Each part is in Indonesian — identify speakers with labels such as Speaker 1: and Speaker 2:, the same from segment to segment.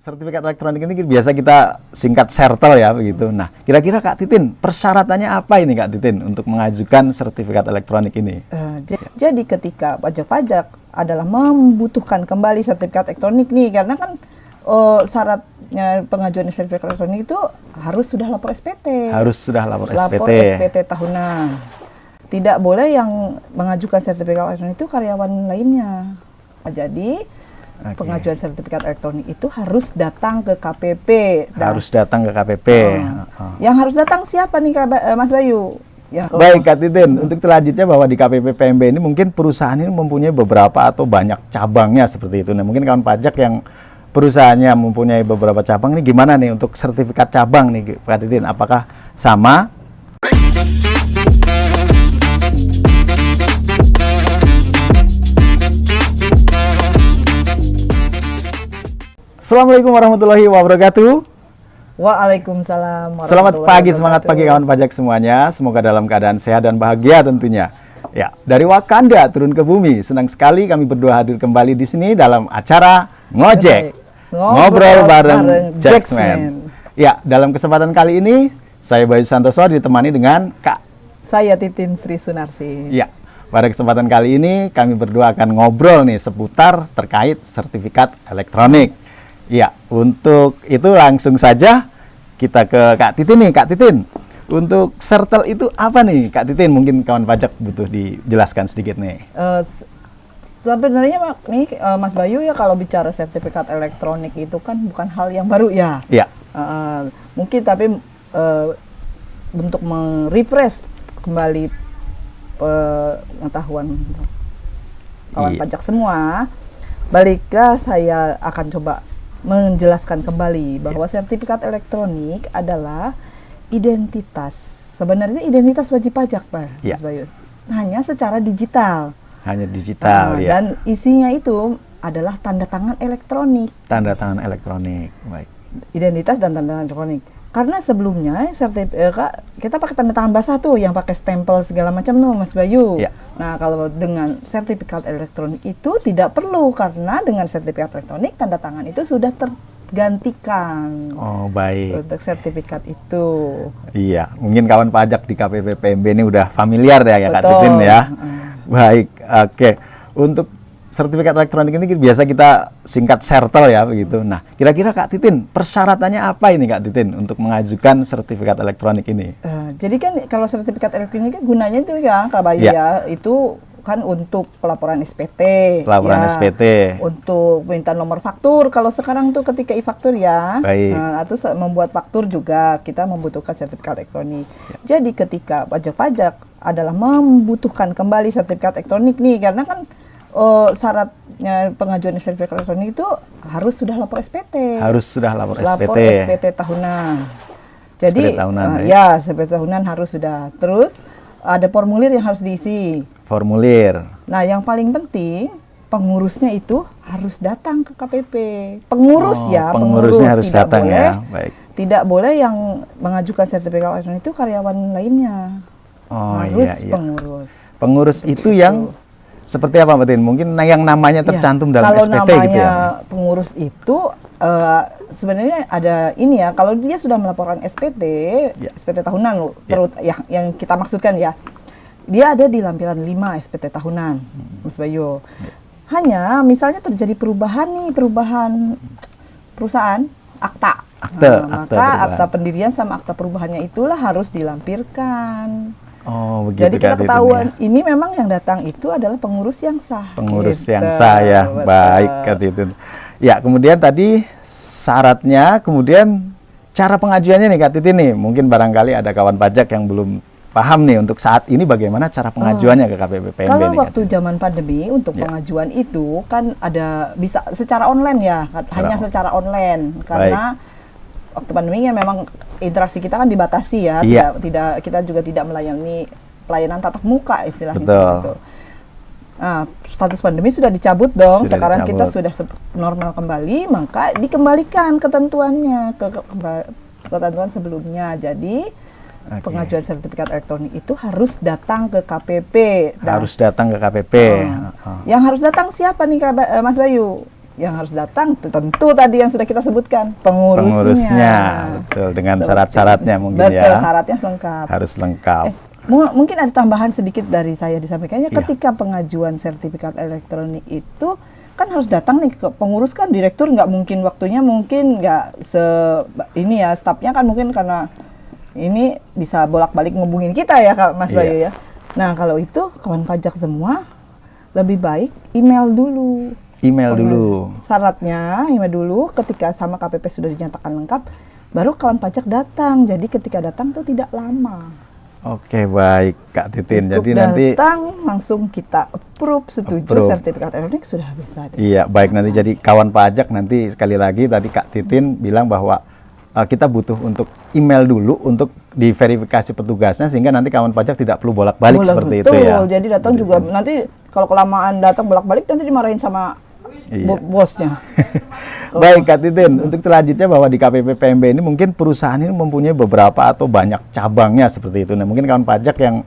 Speaker 1: sertifikat elektronik ini biasa kita singkat sertel ya begitu. Nah, kira-kira Kak Titin, persyaratannya apa ini Kak Titin untuk mengajukan sertifikat elektronik ini?
Speaker 2: Jadi ketika pajak-pajak adalah membutuhkan kembali sertifikat elektronik nih, karena kan syaratnya pengajuan sertifikat elektronik itu harus sudah lapor SPT.
Speaker 1: Harus sudah lapor SPT.
Speaker 2: Lapor SPT tahunan. Tidak boleh yang mengajukan sertifikat elektronik itu karyawan lainnya. Jadi pengajuan sertifikat elektronik itu harus datang ke KPP.
Speaker 1: Harus datang ke KPP.
Speaker 2: Yang harus datang siapa nih Mas Bayu? Ya,
Speaker 1: baik Kak Titin, untuk selanjutnya bahwa di KPP PMB ini mungkin perusahaan ini mempunyai beberapa atau banyak cabangnya seperti itu. Nah, mungkin kawan pajak yang perusahaannya mempunyai beberapa cabang ini gimana nih untuk sertifikat cabang nih Kak Titin? Apakah sama? Assalamualaikum warahmatullahi wabarakatuh.
Speaker 2: Waalaikumsalam.
Speaker 1: Selamat pagi, semangat pagi kawan pajak semuanya. Semoga dalam keadaan sehat dan bahagia tentunya. Ya, dari Wakanda turun ke bumi. Senang sekali kami berdua hadir kembali di sini dalam acara Ngojek. Ngobrol bareng Jacksman. Ya, dalam kesempatan kali ini saya Bayu Santoso ditemani dengan Kak.
Speaker 2: Saya Titin Sri Sunarsi.
Speaker 1: Ya, pada kesempatan kali ini kami berdua akan ngobrol nih seputar terkait sertifikat elektronik. Ya, untuk itu langsung saja kita ke Kak Titin nih. Kak Titin, untuk sertel itu apa nih Kak Titin? Mungkin kawan pajak butuh dijelaskan sedikit nih.
Speaker 2: Sebenarnya nih Mas Bayu ya, kalau bicara sertifikat elektronik itu kan bukan hal yang baru ya.
Speaker 1: Iya.
Speaker 2: Mungkin tapi untuk merefresh kembali pengetahuan kawan pajak semua, baliklah saya akan coba menjelaskan kembali bahwa sertifikat elektronik adalah identitas. Sebenarnya identitas wajib pajak, Pak Mas Bayu. Hanya secara digital. Hanya digital, ya. Dan isinya itu adalah tanda tangan elektronik.
Speaker 1: Tanda tangan elektronik, baik.
Speaker 2: Identitas dan tanda tangan elektronik. Karena sebelumnya kita pakai tanda tangan basah tuh, yang pakai stempel segala macam tuh, Mas Bayu.
Speaker 1: Ya.
Speaker 2: Nah, kalau dengan sertifikat elektronik itu tidak perlu, karena dengan sertifikat elektronik tanda tangan itu sudah tergantikan.
Speaker 1: Oh, baik.
Speaker 2: Untuk sertifikat itu.
Speaker 1: Iya, mungkin kawan pajak di KPP PMB ini udah familiar ya Kak
Speaker 2: Betul.
Speaker 1: Titin ya. Baik, oke. Untuk sertifikat elektronik ini biasa kita singkat sertel ya begitu. Nah, kira-kira Kak Titin, persyaratannya apa ini Kak Titin untuk mengajukan sertifikat elektronik ini?
Speaker 2: Jadi kan kalau sertifikat elektronik gunanya itu ya Kak Bayu ya, itu kan untuk pelaporan SPT.
Speaker 1: Pelaporan SPT.
Speaker 2: Untuk minta nomor faktur. Kalau sekarang tuh ketika e-faktur ya.
Speaker 1: Baik.
Speaker 2: Atau membuat faktur juga kita membutuhkan sertifikat elektronik. Jadi ketika pajak-pajak adalah membutuhkan kembali sertifikat elektronik nih, karena kan syaratnya pengajuan sertifikat elektronik itu harus sudah lapor SPT.
Speaker 1: Harus sudah lapor SPT.
Speaker 2: Lapor SPT tahunan. Jadi
Speaker 1: SPT tahunan,
Speaker 2: SPT tahunan harus sudah. Terus ada formulir yang harus diisi.
Speaker 1: Formulir.
Speaker 2: Nah, yang paling penting pengurusnya itu harus datang ke KPP. Pengurus
Speaker 1: Pengurusnya harus
Speaker 2: tidak
Speaker 1: datang
Speaker 2: boleh,
Speaker 1: ya. Baik.
Speaker 2: Tidak boleh yang mengajukan sertifikat elektronik itu karyawan lainnya. Harus pengurus.
Speaker 1: Pengurus itu yang seperti apa Mbak Tin? Mungkin yang namanya tercantum dalam
Speaker 2: kalau
Speaker 1: SPT
Speaker 2: namanya
Speaker 1: gitu ya?
Speaker 2: Pengurus itu sebenarnya ada ini ya, kalau dia sudah melaporkan SPT, SPT tahunan yang kita maksudkan ya, dia ada di lampiran 5 SPT tahunan, Mas Bayu. Hanya misalnya terjadi perubahan perusahaan, akta akta pendirian sama akta perubahannya itulah harus dilampirkan.
Speaker 1: Oh, begitu.
Speaker 2: Jadi kita ketahuan ini memang yang datang itu adalah pengurus yang sah.
Speaker 1: Pengurus yang sah ya. Betul. Baik, Kak Titin. Ya, kemudian tadi syaratnya, kemudian cara pengajuannya nih Kak Titin nih. Mungkin barangkali ada kawan pajak yang belum paham nih untuk saat ini bagaimana cara pengajuannya ke KPP PMB.
Speaker 2: Kalau
Speaker 1: nih,
Speaker 2: waktu zaman pandemi untuk pengajuan itu kan ada bisa secara online ya, hanya secara online karena waktu pandeminya memang interaksi kita kan dibatasi ya, kita juga tidak melayani pelayanan tatap muka istilahnya. Betul. Nah, status pandemi sudah dicabut dong, sekarang kita sudah normal kembali, maka dikembalikan ketentuannya ke ketentuan sebelumnya. Jadi pengajuan sertifikat elektronik itu harus datang ke KPP.
Speaker 1: Harus datang ke KPP.
Speaker 2: Yang harus datang siapa nih Mas Bayu? yang harus datang tentu tadi yang sudah kita sebutkan, pengurusnya.
Speaker 1: Betul, dengan syarat-syaratnya mungkin
Speaker 2: betul,
Speaker 1: ya.
Speaker 2: Betul, syaratnya lengkap.
Speaker 1: Harus lengkap.
Speaker 2: Mungkin ada tambahan sedikit dari saya disampaikannya,
Speaker 1: Iya.
Speaker 2: ketika pengajuan sertifikat elektronik itu kan harus datang nih ke pengurus, kan direktur nggak mungkin waktunya mungkin nggak ini ya, stafnya kan mungkin karena ini bisa bolak-balik ngubungin kita ya Kak Mas Bayu ya. Nah kalau itu kawan pajak semua lebih baik email dulu. Syaratnya email dulu, ketika sama KPP sudah dinyatakan lengkap, baru kawan pajak datang. Jadi ketika datang tuh tidak lama.
Speaker 1: Oke, baik Kak Titin.
Speaker 2: Cukup
Speaker 1: Jadi nanti
Speaker 2: datang langsung kita approve, setuju, sertifikat elektronik sudah bisa.
Speaker 1: Iya, baik, nanti jadi kawan pajak. Nanti sekali lagi tadi Kak Titin bilang bahwa kita butuh untuk email dulu untuk diverifikasi petugasnya, sehingga nanti kawan pajak tidak perlu bolak-balik seperti itu ya.
Speaker 2: Jadi datang juga nanti kalau kelamaan datang bolak-balik nanti dimarahin sama bosnya.
Speaker 1: Baik Kak Titin, untuk selanjutnya bahwa di KPP PMB ini mungkin perusahaan ini mempunyai beberapa atau banyak cabangnya seperti itu. Nah, mungkin kawan pajak yang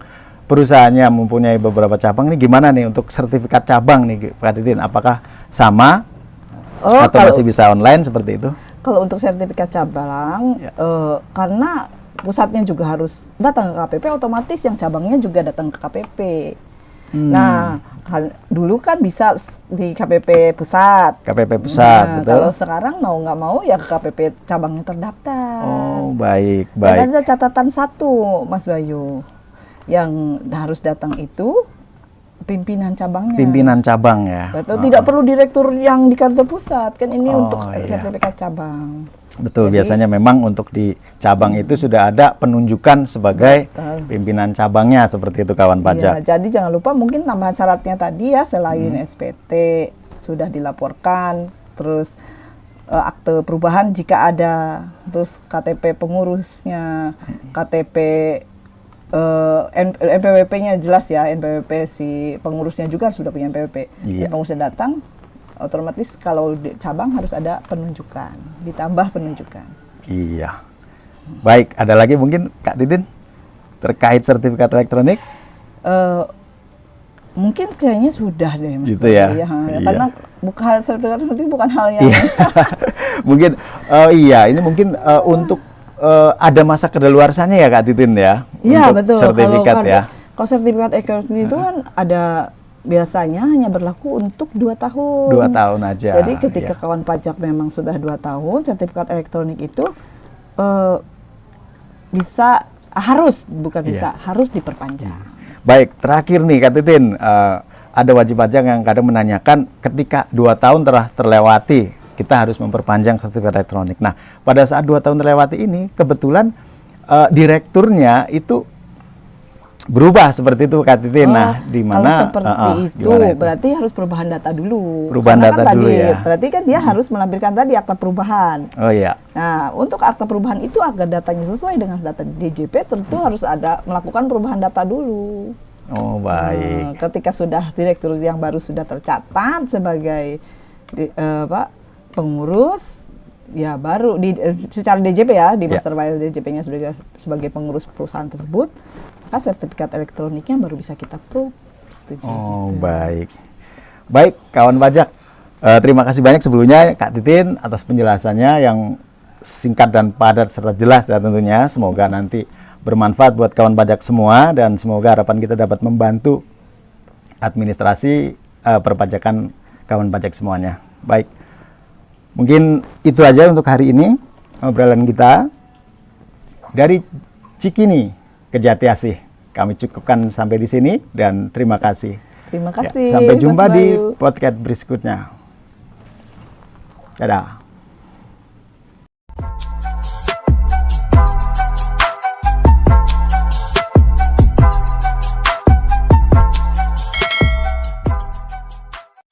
Speaker 1: perusahaannya mempunyai beberapa cabang ini gimana nih untuk sertifikat cabang nih Kak Titin? Apakah sama atau masih bisa online seperti itu?
Speaker 2: Kalau untuk sertifikat cabang, karena pusatnya juga harus datang ke KPP, otomatis yang cabangnya juga datang ke KPP. Nah, dulu kan bisa di KPP pusat.
Speaker 1: Betul.
Speaker 2: Kalau sekarang mau nggak mau ya ke KPP cabangnya terdaftar.
Speaker 1: Oh, baik.
Speaker 2: Dan ada catatan satu, Mas Bayu, yang harus datang itu pimpinan cabangnya.
Speaker 1: Pimpinan cabang ya.
Speaker 2: Betul, tidak perlu direktur yang di kantor pusat, kan ini untuk sertifikat cabang.
Speaker 1: Betul, biasanya memang untuk di cabang itu sudah ada penunjukan sebagai pimpinan cabangnya seperti itu kawan pajak.
Speaker 2: Iya, jadi jangan lupa mungkin tambahan syaratnya tadi ya, selain SPT sudah dilaporkan, terus akte perubahan jika ada, terus KTP pengurusnya, KTP NPWP-nya jelas ya, NPWP si pengurusnya juga sudah punya NPWP.
Speaker 1: Iya.
Speaker 2: Pengurusnya datang, otomatis kalau di cabang harus ada penunjukan, ditambah penunjukan.
Speaker 1: Iya. Baik, ada lagi mungkin Kak Titin terkait sertifikat elektronik?
Speaker 2: Mungkin kayaknya sudah deh Mas.
Speaker 1: Gitu ya.
Speaker 2: Iya. Karena bukan sertifikat elektronik bukan hal yang
Speaker 1: mungkin ini mungkin untuk ada masa kedaluarsanya ya Kak Titin ya.
Speaker 2: Iya,
Speaker 1: untuk
Speaker 2: betul.
Speaker 1: Sertifikat
Speaker 2: Kalau sertifikat elektronik itu kan ada biasanya hanya berlaku untuk 2 tahun.
Speaker 1: 2 tahun aja.
Speaker 2: Jadi ketika kawan pajak memang sudah 2 tahun, sertifikat elektronik itu harus diperpanjang.
Speaker 1: Baik, terakhir nih Kak Titin, ada wajib pajak yang kadang menanyakan ketika 2 tahun telah terlewati, kita harus memperpanjang sertifikat elektronik. Nah, pada saat 2 tahun terlewati ini, kebetulan direkturnya itu berubah seperti itu Kak Titin. Nah, di mana
Speaker 2: kalau seperti itu berarti harus perubahan data dulu.
Speaker 1: Perubahan data dulu ya.
Speaker 2: Berarti kan dia harus melampirkan tadi akta perubahan.
Speaker 1: Oh iya.
Speaker 2: Nah, untuk akta perubahan itu agar datanya sesuai dengan data DJP tentu harus ada melakukan perubahan data dulu.
Speaker 1: Oh, baik.
Speaker 2: Ketika sudah direktur yang baru sudah tercatat sebagai pengurus, ya baru secara DJP ya, di master file DJP-nya sebagai pengurus perusahaan tersebut, maka sertifikat elektroniknya baru bisa kita proof.
Speaker 1: Oh, baik. Baik, kawan pajak. Terima kasih banyak sebelumnya Kak Titin atas penjelasannya yang singkat dan padat serta jelas ya tentunya. Semoga nanti bermanfaat buat kawan pajak semua dan semoga harapan kita dapat membantu administrasi perpajakan kawan pajak semuanya. Baik. Mungkin itu aja untuk hari ini obrolan kita dari Cikini ke Jati Asih. Kami cukupkan sampai di sini dan terima kasih.
Speaker 2: Terima kasih.
Speaker 1: Sampai jumpa di podcast berikutnya. Dadah.